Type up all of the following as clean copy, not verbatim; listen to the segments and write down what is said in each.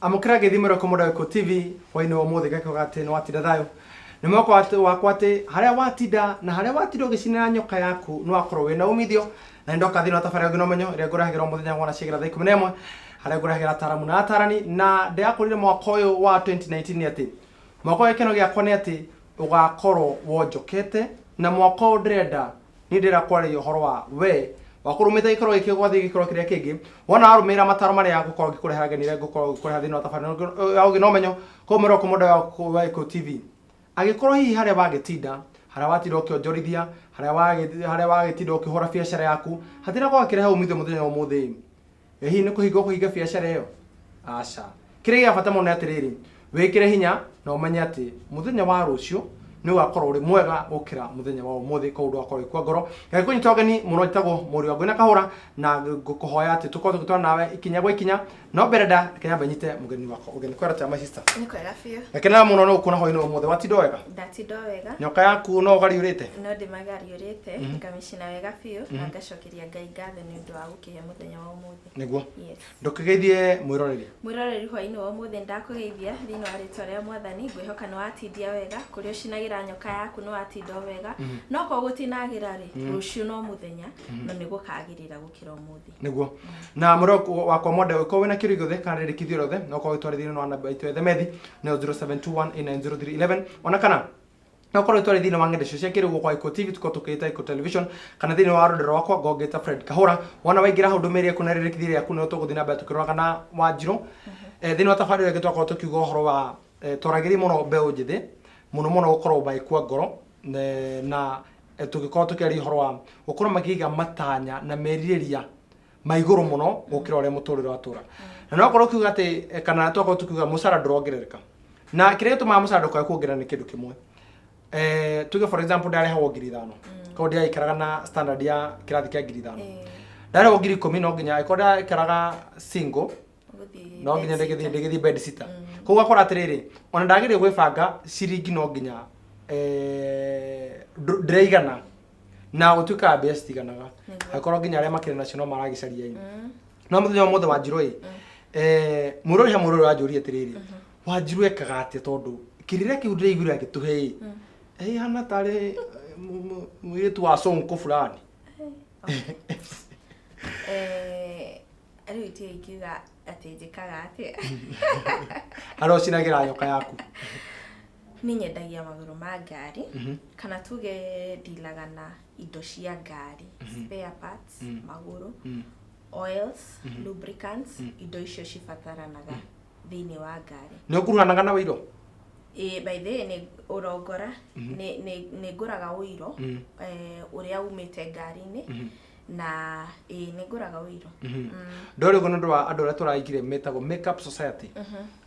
amukira githimiro komoda ko TV waine wa mothe gako gate no watida thayo ni mwako wakwate haria watida na haria watida ugicinira nyoka yaku no akorwo wina umithio na ndoka thina tafari ngino menyo ria nguragira muthenya wana cigira thaa 11 haria nguragira taramu na atarani na ndiakorire mwako uyu wa 2019 ati mwako ekeno giakwa ni ati ugakorwo wonjokete na mwako ndrenda ni ndira kwari uhoro wa we wakurumite ikoro ikigwathi gikoro kiria kingi wona arumira mataro mari ya gukorwo gikureheraganire gukorwo gukorera thina tafari ya ngino menyo komero komoda wa Eko TV agikorwo hihi haria wagitinda haria watira ukionjorithia haria wagitinda ukihora biacara yaku hatira kwa kirehe umithio muthenya wa muthi hihi ni kuhinga biacara iyo aca kiria gia bata muno atiriri wikire hinya na umenye ati muthenya wa rucio ni wakorwo uri mwega ukira muthenya wa muthi ko ndu akorwo kwa ngoro gako nyitogani muno itagwo muri wa gwina kahura na gukuhoya ati tuko tugitwana nawe ikinya gwa ikinya no bereda kenya banyite mugeni wako ugeni kwera ta my sister ni kwera fio lakini muno no kuna hoino muthi watido wega ndatido wega nyoka yaku no gari urite no de magari urite ngamishina wega fio na ngacokeria ngai ngathe ni ndu wa gukihe muthenya wa muthi niguo ndukigeithie mwiroreri hwaini wa muthi ndakugeithia thino aritwa ria mwathani ngwihoka no atindia wega kuri ucinagira nyoka yaku no atindo wega no ko gutinagira ri rucio no muthenya no nigukagirira gukira umuthi niguo na muroko wakwa mwende ko wina kirigo the kana rikithio rothe no ko itwarithio no namba itu the methi no 0721890311 ona kana no ko itwarithio wa ngende cia kirigo kwa Eko TV tuko tukita Eko Television kana thini wa rudero wakwa gogeta Fred Kahura wana waingira hundu meria kuna ririkithio yaku no tuguthina ba tukirwa kana wanjiro thini wa tafari wege twako tukiuga horo wa toragiri muno beo njithe muno gukorwo bai kwa ngoro na tugikorwo tukiri horo wa gukorwo magiga matanya na meriria maiguru muno gukira ore muturiro atura na no korwo kiuga ati kana twako tukiuga musara ndrongerereka na kire tuma musara ndokwa kuongerera ni kindu kimwe tuge for example ndare hawo ngiri 5 ko ndia ikaraga na standard ya kirathi kia ngiri 5 ndare hawo ngiri 10 no nginya ikoda ikaraga single no nginya ndegethi bed sitter koguo akora atiriri ona ndagire gwibanga ciringi no nginya dreigana na utuka best iganaga akora nginya aria makire national maragicaria ino no muthenya mothe wa njiroi murori ha murori wa njuri atiriri wa njiru ekaga ati tondu kirire kiu ndeigura gituhe hana tare mwitu wa sonko fulani ari utie ikiga ati njikaga ati aro cinagira nyoka yaku ni nyendagia maguru ma ngari kana tuge dilaga na indo cia ngari spare parts maguru oils lubricants indo icio cibataranaga thini wa ngari ni ukuruhanaga na wiro by the ni urongora ni nguraga wiro uria umite ngari-ini na ni nguraga wiro ndore gono ndo andu aria turaigire metago makeup society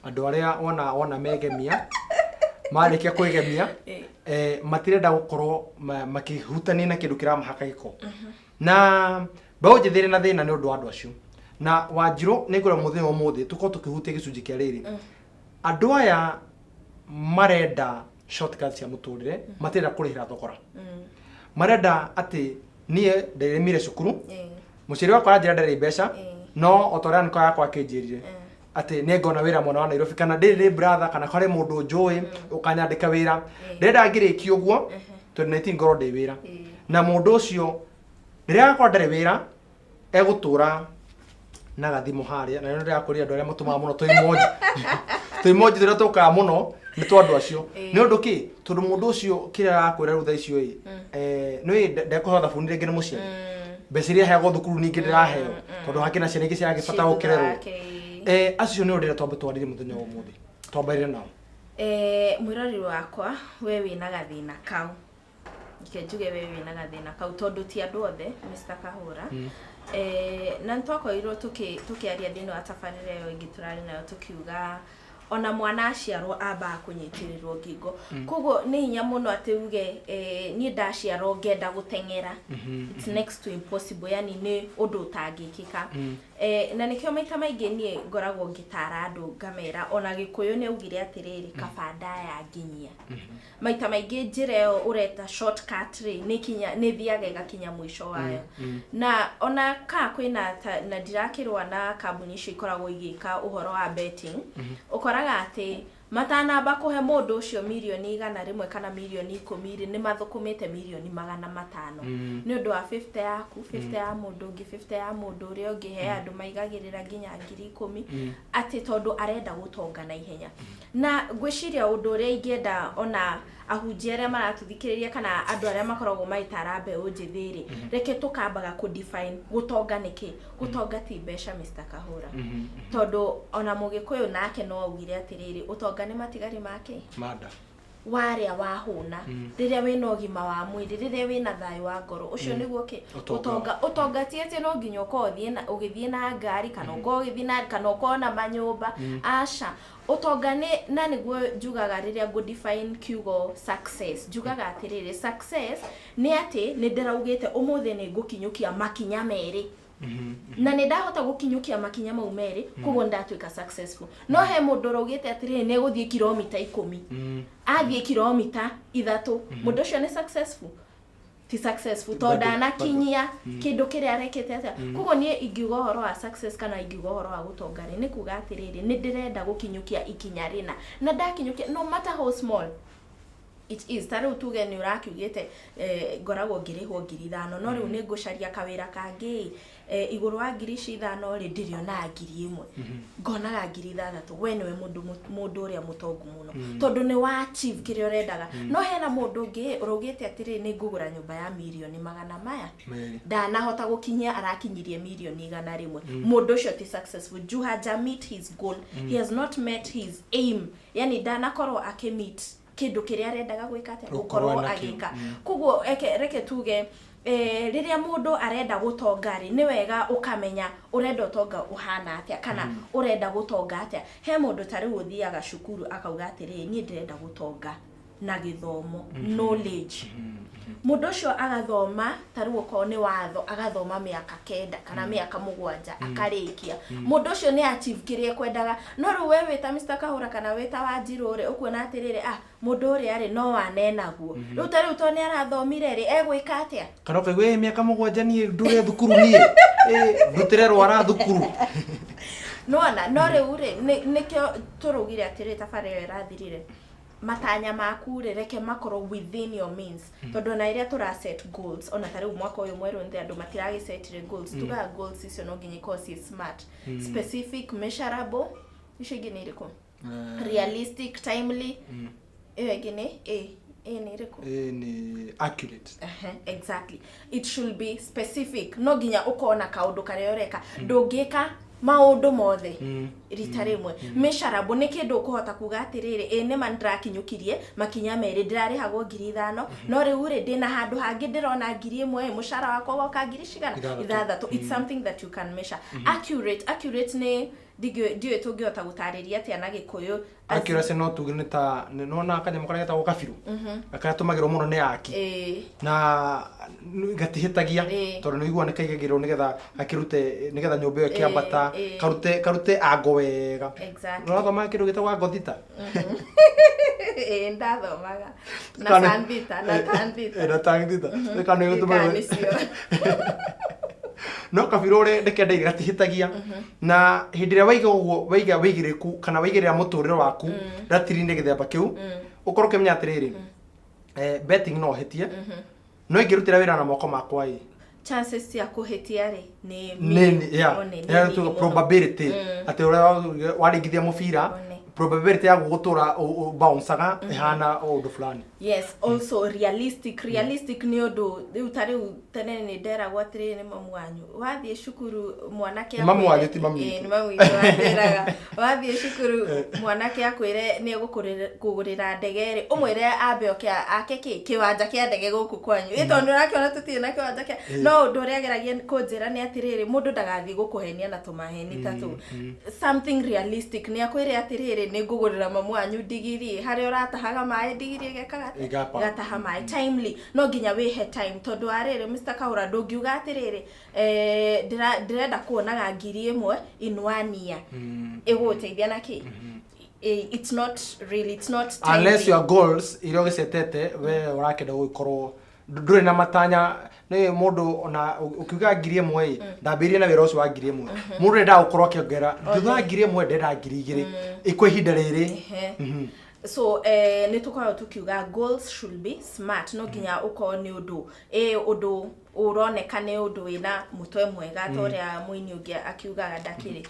andu aria ona megemia marikia kuigemia matirenda gukorwo makihutania na kindu kira mahaka giko na bao jithire na thina ni undu andu acio na wanjiro ni ngura muthenya wa muthi tuko tukihutia gicunji kia riri andu aya marenda shortcuts ya muturire matirenda kurihira thogora marenda ati nie ndiremire cukuru muciri wakwa njira ndari mbeca no otorani kwa yakwa kinjirire ati ne ngona wira mwana wa Nairobi kana ndiri brother kana kare mundu njui ukanyandika wira ndenda ngirikio guo 2019 ngoro ndi wira na mundu ucio ndiria kwa ndari wira egutura na gathimo haria na ndio akuria andu aria mutuma muno toimoji turia tuka muno ni twandu acio ni undu ki tondu mundu ucio kira akwira rutha icio ni ndekuhotha funire ngene mucie beciria heago thukuru ningi ndiraheo tondu hakina ciana ingi ciragibata gukirerwo acio ni ndira twambe twarire muthenya wa muthi twambaire nao mwirori wakwa we wina gathina kau njuge we wina gathina kau tondu ti andu othe Mr. Kahura na ntwakoirwo tukiaria thino atafarire yo ingi turari nayo tukiuga ona mwana aciarwo amba kunyitirirwo ngingo koguo ni hinya muno ati uge ni ndaciarwo ngenda gutengera it's next to impossible yani ni undu utangikika na nikio maita maingĩ niĩ ngoragwo ngĩtara andũ ngamera ona Gĩkũyũ nĩ augire atĩrĩrĩ kaba ndaya nginyia maita maingĩ njĩra ĩyo ũreta shortcut rĩ nĩ thiaga ĩgakinya mũico wayo na ona kwĩna na ndirakĩrwa na kambuni icio ikoragwo igĩka ũhoro wa betting ũkoraga atĩ matanamba kũhe mũndũ ũcio milioni 100 kana milioni 10 nĩ mathũkũmĩte milioni 500 nĩ ũndũ wa 50 yaku 50 ya mũndũ ũngĩ 50 ya mũndũ ũrĩa ũngĩ he andũ maigagĩrĩra nginya 10,000 atĩ tondũ arenda gũtonga na ihenya na ngwĩciria ũndũ ũrĩa ingĩenda ona ahunjia arĩa maratuthikĩrĩria kana andũ arĩa makoragwo maitara mbeũ njĩthĩ rĩ reke tũkambaga ku define gũtonga nĩkĩ gũtonga ti mbeca Mr. Kahũra tondũ ona Mũgĩkũyũ nake no augire atĩrĩrĩ ũtonga nĩ matigari make mada warĩa wahũna rĩrĩa wĩna ũgima wa mwĩrĩ rĩrĩa wĩna thayũ wa ngoro ũcio nĩguo kĩ ũtonga ti atĩ no nginya ũgĩthiĩ na ngari kana ũgĩthiĩ na kana ũkona manyũmba aca utonga na niguo njugaga riria go define kiugo success njugaga atiriri success ni ati ni ndiraugite umuthe ni ngukinyukia makinya meri na ni ndahota gukinyukia makinya mau meri kugo ndatwika successful no he mundu raugite atiriri ni guthie kilomita 10 athie kilomita 3 mundu ucio ni successful ti successful to ndanakinyia kindu kiria arekete atia kugo nie ingiuga horo wa success kana ingiuga horo wa gutongari ni kuga atiriri ni ndirenda gukinyukia ikinya rina na ndakinyukia no matter how small it is tare utuge ni urakiugite ngoragwo ngirihwo 5,000 no riu ni ngucaria kawira kangi iguru wa 5,000 ri ndiriona 1,000 ngonaga 6,000 we niwe mundu uria mutongu muno tondu ni wa achieve kiria urendaga no hena mundu ungi urugite atiri ni ngugura nyumba ya milioni 100 maya ndanahota gukinyia arakinyirie milioni 100 mundu ucio ti successful Juhaja meet his goal he has not met his aim yani ndanakorwo akimit kindu kiria arendaga gwika ate gukorwo agika kuguo reke tuge riria mundu arenda gutonga ri ni wega ukamenya urenda utonga uhana atia kana urenda gutonga atia he mundu tari uthiaga cukuru akauga atiri ni ndirenda gutonga na githomo knowledge mundu ucio agathoma tari uko ni watho agathoma miaka 9 kana miaka 7 akarikia mundu ucio ni achieve kiria kwendaga no ru wewe ta Mr. Kahũra kana weta wa Njirũ ukuona atiriri mundu uri ari no wanenaguo ru tari utone arathomire ri egwika atia kana kwe miaka 7 ni ndure thukuru nie ndutire rwara thukuru no riu ri nikio turugire atiri tabarĩra irathirire matanya maku reke makoro within your means tondu na iria tura set goals ona tari mwaka uyu mweru ndi andu matiragi set goals tuga goals icio no nginya cause smart specific measurable icio ingine iriko realistic timely ingine ni iriko ni accurate exactly it should be specific no nginya ukona kaundu karia ureka ndungika maundu mothe rita rimwe measurable ni kindu ukuhota kuga atiriri ni mandrakinyukirie makinya meri ndirarihagwo 5,000 no riu ri ndina handu hangi ndirona 1,000 mushara wako woka 6,000 it's something that you can measure accurate ni ndio tungihota gutariria atia na Gikuyu accuracy no tugine ta nona kanyamo karia ta ukabiru akatumagirwo muno ni aki na gatihitagia tondu ni igua ni kaigagirwo nigetha akirute nigetha nyumba iyo kiambata karute ango wega no thoma kindu gitagwa ngothita ndathomaga na tandita kana gutuma no kabiru ri ndekende gatihitagia na hindiria waiga wigiriku kana waigirira muturiro waku ratirinde githemba kiu ukoroke menya atiriri betting no hetie no ingirutira wira na moko makwa chances ya kuhetia ri ni probability ati waringithia mubira probability ya gutura bounceaga ihana undu fulani yes also realistic ni undu utari tene ni ndera gwatiri ni mamu wanyu wathie cukuru mwanake mamu wanyu ti mamu ni mamu wiraga wathie cukuru mwanake akwire ni kugurira ndegere umwire ambe ake kiwanja kia ndege guku kwanyu itondu rakiona tutie na kiwanja kia no undu ria geragia kunjira ni atiriri mundu ndagathie gukuhenia na tumaheni tatu something realistic ni akwire atiriri atiriri ni ngugurira mamu anyu ndigiri hari uratahaga mai ndigiri gekaga gataha mai timely no nginya wihe time tondu ariri Mr. Kahura ndungiuga atiriri ndirenda kuonaga ngiri imwe in 1 year iguteithia naki it's not timely. Unless your goals irio gisetete we urakenda gukorwo ndure na matanya ni mundu ona ukiuga ngiri imwe ndambirie na wira ucio wa ngiri imwe mundu renda gukorwo akiongera nduga ngiri imwe ndenda ngiri igiri ikwe hinda riri so ni tukorwo tukiuga goals should be smart no nginya uko ni undu uroneka ni undu wina mutwe mwega toria muini ungi akiugaga ndakiri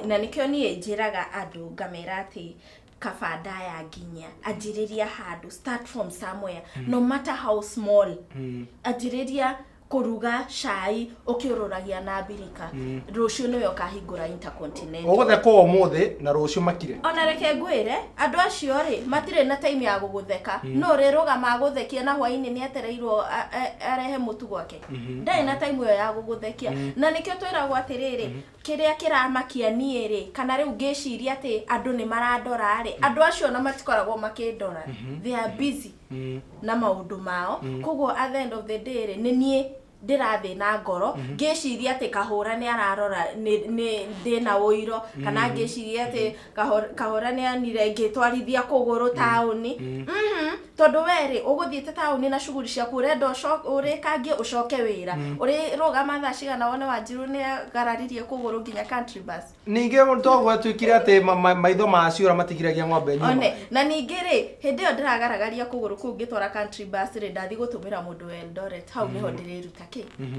na nikio nie njiraga andu ngamera ati kabanda ya nginya ajiriria handu start from somewhere no matter how small ajiriria kuruga cai ukiuroragia na birika rucio niwe ukahingura Intercontinental ugutheka umuthi na rucio makire ona reke ngwire andu acio ri matire na time ya gugutheka no riruga maguthekia na hwaini ni atereirwo arehe mutu gwake ndai na time yo ya guguthekia na nikio twiragwo atiriri kiria kiramakia nie ri kana riu ngeciria ati andu ni marandora ri andu acio na matikoragwo makindora they are busy na maundu mao koguo at the end of the day ri ni nie ndirathi na ngoro ngeciria ati Kahura ni ararora ni ndina uiro kana ngeciria ati Kahura ni anire ngitwarithia kuguru tauni tondu weri uguthiete tauni na shughuli cia kurenda urikangie ucoke wira uri roga mathaa cigana wone Wanjiru ni gararirie kuguru nginya country bus ninge togwe twikire ati maitho maciura matigiragia ng'ombe nyuma one na ninge ri hindi yo ndiragaragaria kuguru ku ngitwara country bus ri ndathi gutumira mundu Eldoret hau niho ndiriruta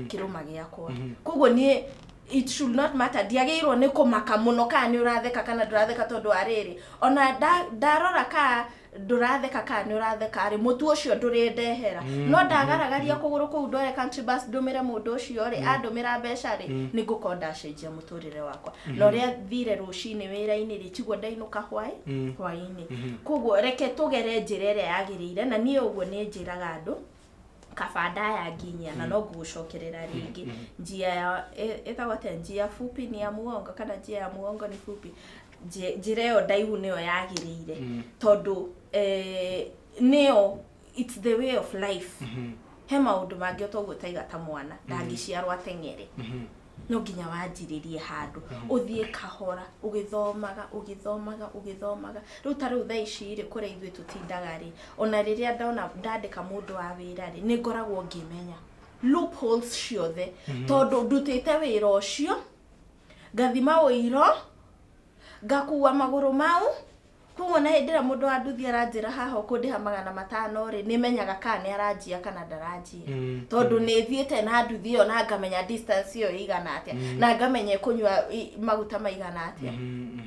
kiruma giakwa koguo ni it should not matter diagirwo ni kumaka muno kana ni uratheka kana nduratheka tondu ariri ona ndarora ka nduratheka kana ni uratheka ari mutu ucio ndurindehera no ndagaragaria kuguru ku ndore country bus ndumire mundu ucio ri andumira mbeca ri ni ngukonda cenjia muturire wakwa no ria thire rucini wira-ini ri tiguo ndainuka hwaini koguo reke tugere njira ria yagirire na nie uguo ni njiraga andu kabanda ya nginya na no gucokerera ringi njia ya etagwate njia fupi ni ya muongo kana njia ya muongo ni fupi njira yo ndaihu niyo yagirire tondu neo it's the way of life he maundu mangi utogutaiga ta mwana ndangiciarwa tengere no nginya wanjiririe handu uthie kahora ugithomaga riu tari utha ici ri kuri ithui tutindaga ri ona riria ndona ndandika mundu wa wira ri ni ngoragwo ngimenya loopholes ciothe tondu ndutite wira ucio ngathima uiro ngakuwa maguru mau kuo na hindira mundu anduthi aranjira haha ukundiha 500 ri nimenyaga kana ni aranjia kana ndaranjia tondu ni thiete na nduthi yo na ngamenya distance yo igana atia na ngamenya kunywa maguta maigana atia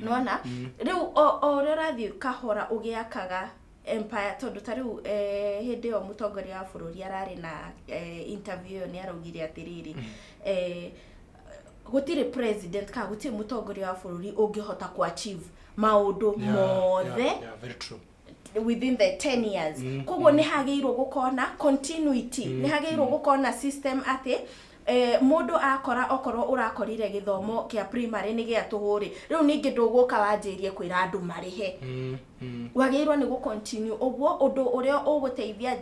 nona riu o rathi kahora ugiakaga empire tondu tariu hindi yo mutongoria wa bururi arari na interview ni araugire atiriri gutire president ka gutire mutongoria wa bururi ungihota ku achieve maundu mothe within the 10 years koguo ni hageirwo gukona continuity ni hageirwo gukona system ati mundu akora okorwo urakorire githomo kia primary ni gia tuhuri riu ningi nduguka wanjirie kwira andu marihe wageirwo ni gu continue oguo undu uria uguteithia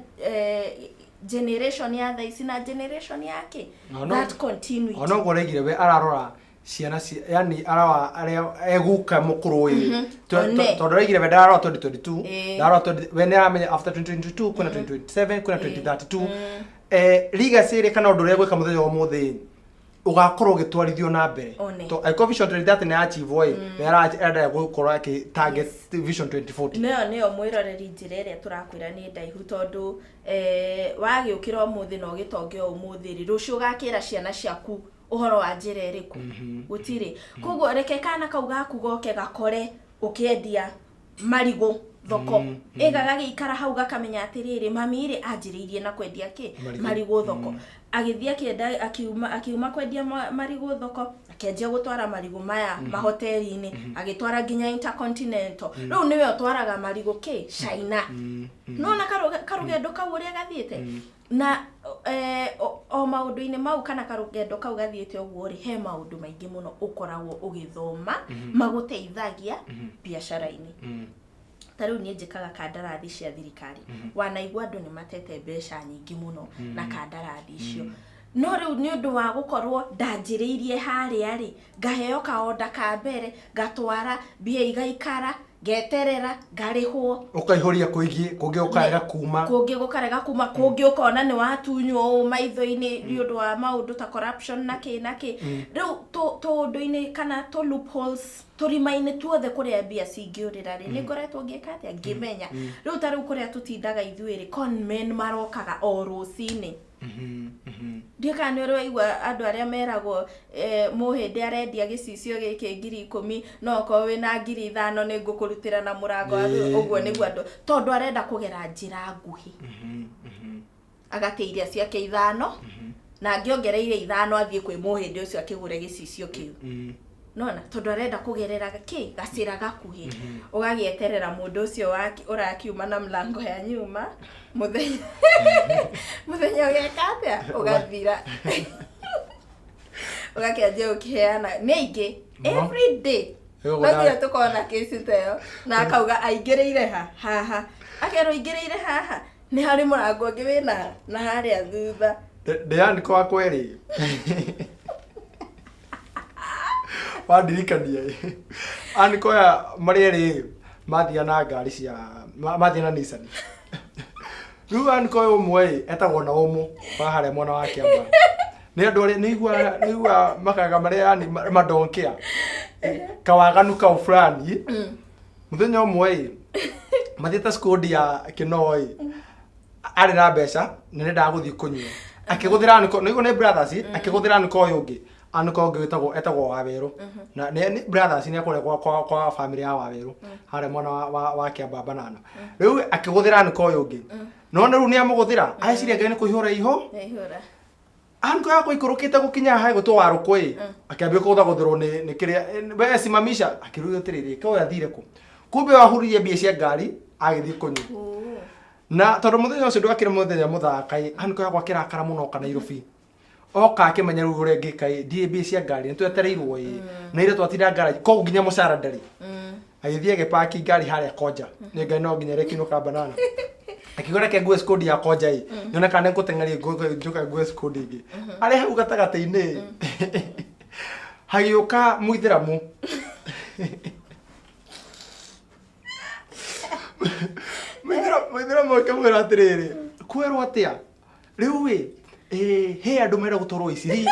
generation ya thaici na generation yake that continuity ono ngoregire we ararora ciana yani arawa aria eguka mukuru uyu tondu regire we ndarora 2022 ndarora we ni amenya after 2022 kuna 2027 kuna 2032 legacy ri kana undu ria gwika muthenya wa muthi ugakorwo gitwarithio na mbere to vision 2030 ni achieve oi era gukorwo aki target vision 2040 neo mwiroreri njira iria turakwira ni ndaihu tondu wagiukira umuthi no gitonge umuthi ri rucio gakira ciana ciaku uhoro wa njira iriku gutiri koguo reke kana kau gaku goke gakore ukiendia marigo thoko egaga gikara hau gakamenya atiriri mami ri anjiriirie na kwendia ki marigo thoko agithia kienda akiuma kwendia marigo thoko akenjia gutwara marigo maya mahoteli-ini agitwara nginya Intercontinental riu niwe utwaraga marigo ki China nona karugendo kau uria gathiete na o maundu-ini mau kana karugendo kau gathiite uguo ri he maundu maingi muno ukoragwo ugithoma maguteithagia biacara-ini. Taru nie njikaga kandarathi cia thirikari wanaigua andu ni matete mbeca nyingi muno na kandarathi icio no riu ni undu wa gukorwo ndanjiriirie haria ri ngaheo kaonda ka mbere gatwara mbia igaikara geterera ngarihwo ukaihoria kungi ukarega kuma kungi ukona ni watunywo maitho-ini ni undu wa maundu ta corruption na ki riu tundu-ini kana to loopholes turimaine tuothe kuria mbia cingiurira ri ni ngoretwo ngika atia ngimenya riu ta riu kuria tutindaga ithuiri conmen marokaga o rucini Ndika ni waigua andu aria meragwo muhindi arendia gicicio giki 10,000 no ko wina 5,000 ni ngukurutira na murango uguo niguo andu tondu arenda kugera njira nguhi agateiria ciake 5 na angiongereire 5 athie kwi muhindi ucio akigure gicicio kiu nona tondu arenda kugerera gacira gakuhi ugagieterera mundu ucio urakiuma na mlango ya nyuma muthenya ugekatia ugathira ugakianjia ukiheana ningi every day nathia tukona kesi tayo na akauga aingireire haha akero aingireire haha ni hari murango ungi wina na haria thutha Dean kwa kweli wadirikania anikoya marieri mathia na ngari cia mathia na Nissan riu anikoya umwe etagwo na umu bahare mwana wa Kiamba ni andu ari nigua makaga maria yani madonkea kawaganu ka fulani muthenya umwe mathita skodi ya Kinoi ari na mbeca nene ndaguthii kunywa akiguthira aniko nigua ni brothers akiguthira aniko yungi aniko etagwo Waweru na ni brothers ni akore kwa family ya Waweru hare mwana wa Kiamba banana riu akiguthira aniko yungi no riu ni amuguthira aiciria ngai ni kuihura iho anko yako ikurukite gukinya hai gutwa warukui akiambia kuthagũthirwo ni kiria we simamisha akiruga tiriri kwa athire ku kumbe wahuririe mbia cia ngari agithii kunyu na tondu muthenya ucio ndwakire muthenya muthakai anko yako akirakara muno kana Nairobi oka akimenya riu ure ngikai ndie mbia cia ngari nitwetereirwo na ire twatinda ngari ko nginya mucara ndari agithie agipaki ngari haria Koja ni ngai no nginya rekinuka banana akigora ke ngwe skodi ya Koja nyona kana nguteng'arie njuka ngwe skodi ingi ari hau gatagata-ini hagiuka muithiramu muithiramu akamwira atiriri kwerwo atia riu wi he andu mera gutwarwo Isiri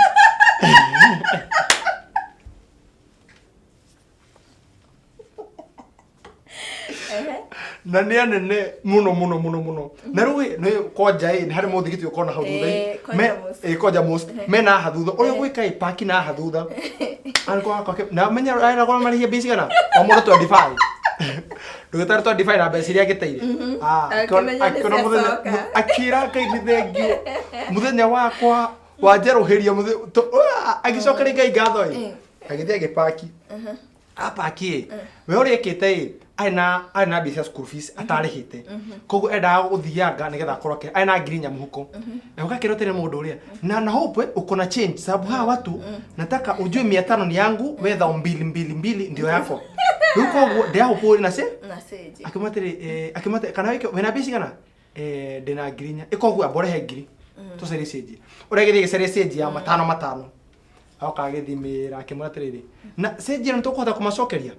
na ni anene muno na riu ni Koja ni hari muthigiti ukona hau thutha Koja most mena hathutha uria gwika ipaki na hathutha anko wako na menya ana kwa marihia bisi kana o mundu 25 ndugitari 25 na mbeca iria agiteire akona muthenya akira kai ni thengio muthenya wakwa wanjeruhiria agicokeria ngai ngatho agithia agipaki apaki we uri ekite aina mbia cia school fees atarihite koguo endaga guthianga nigetha akoroke aina ngirinya muhuko na ukakirotire mundu uria na hope ukona change sababu hawa watu nataka ujue 500 ni yangu wetha 2 ndio yako huko ndia hope na seji akimatire kana wiki wena mbia cigana ndina ngirinya ikoguo aborehe ngiri tucere seji uragithie gicere seji ya 5 akagithimira akimatiriri na seji no tukuhota kumacokeria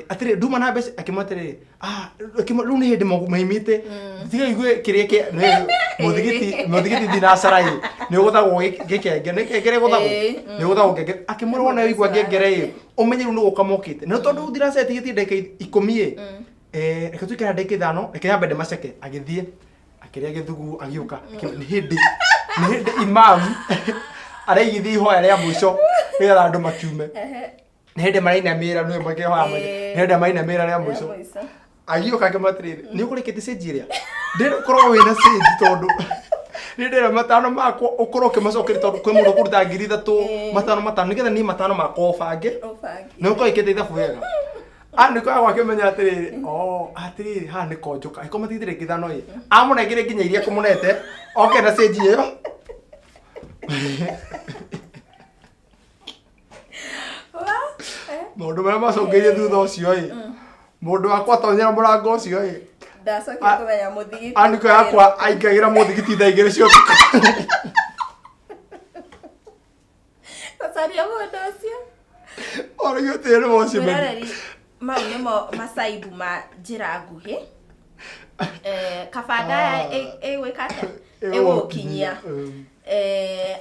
atire duma na mbeca akimatiriri riu ni hindi maimite tiga igue kiria muthigiti dinasarai ni uguthagwo gikenge ni kengere guthagwo ni uguthagwo kenge akimurwo na igwa ngengere umenye riu ni gukamokite no tondu diraseti giti ndeka 10 reke twikira ndeka 5 reke yambe ndemaceke agithie akiria githugu agiuka ni hindi imam araigithia ihoya ria mwico nigetha andu makiume ni hindi marainamira ni makihoya ni hindi marainamira ria mwico agiuka akimatiriri ni ukurikite seji iria ndikorwo wina seji tondu ni ndira 5 makwa ukorwo ukimacokeria tondu kwi mundu kuruta 3,000 5 nigetha ni 5 makwa ubange ni ukorwo ikite ithabu wega ani kwa wakimenya atiriri atiriri ha ni konjuka ikomatithire kithano amunegire nginya iria kumunete oke na seji iyo Maũndũ marĩa macũngĩrĩirie thutha ũcio ĩ, mũndũ wakwa atonyera mũrango ũcio ĩ, ndacokire kũmenya mũthigiti aniko yakwa aingagĩra mũthigiti thaa igĩrĩ cia ũtukũ. gũcaria mũndũ ũcio Oragio tĩri mũcio mwĩroreri. Mau nĩmo macaibu ma njĩra nguhĩ. Kabanda ĩgwĩka atĩa? Ĩgũkinyia.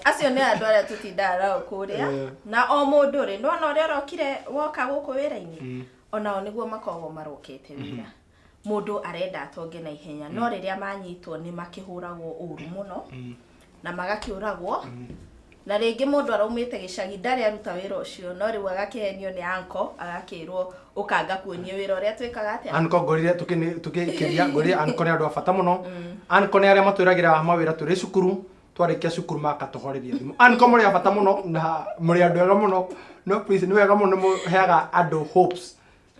Acio nĩ andũ arĩa tũtindaga nao kũrĩa, na o mũndũ rĩ, nĩwona ũrĩa ũrokire woka gũkũ wĩra-inĩ, onao nĩguo makoragwo marokete wĩra. Mũndũ arenda atonge na ihenya, no rĩrĩa manyitwo nĩ makĩhũragwo ũru mũno na magakĩũragwo. Na rĩngĩ mũndũ araumĩte gĩcagi ndarĩ aruta wĩra ũcio, no rĩu agakĩhenio nĩ anko, agakĩrwo ũkanga kuonie wĩra ũrĩa twĩkaga atĩa. Anko ngorire tukĩkĩria ngorire anko nĩ andũ a bata mũno. Anko nĩ arĩa matwĩragĩra mawĩra tũrĩ cukuru, twarĩkia cukuru makatũhoreria thimũ. Anko mũrĩ a bata mũno na mũrĩ andũ ega mũno, no please nĩ wega mũno mũheaga andũ hopes.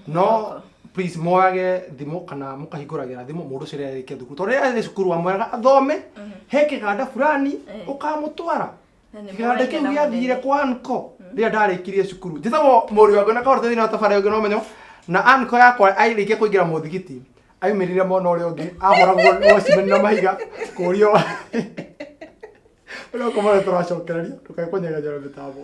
No please moyage thimũ kana mũkahingũragĩra thimũ mũndũ ũcio rĩrĩa arĩkia thukuru. Tondũ rĩrĩa arĩ cukuru wamwĩraga athome, he kĩganda fulani ũkamũtwara. Kĩganda kĩu gĩathire kwa anko rĩrĩa ndarĩkirie cukuru. Njĩtagwo mũriũ wa Ngona Kahora thĩinĩ wa tabarĩra ũngĩ no ũmenyo, na anko yakwa arĩkia kũingĩra mũthigiti aumĩrire mwena ũrĩa ũngĩ ahũragwo wacimeni na mahiga kũũrio ũrĩa ũkomore tũracokereria ndũkae kũnyegenyera mĩtambo.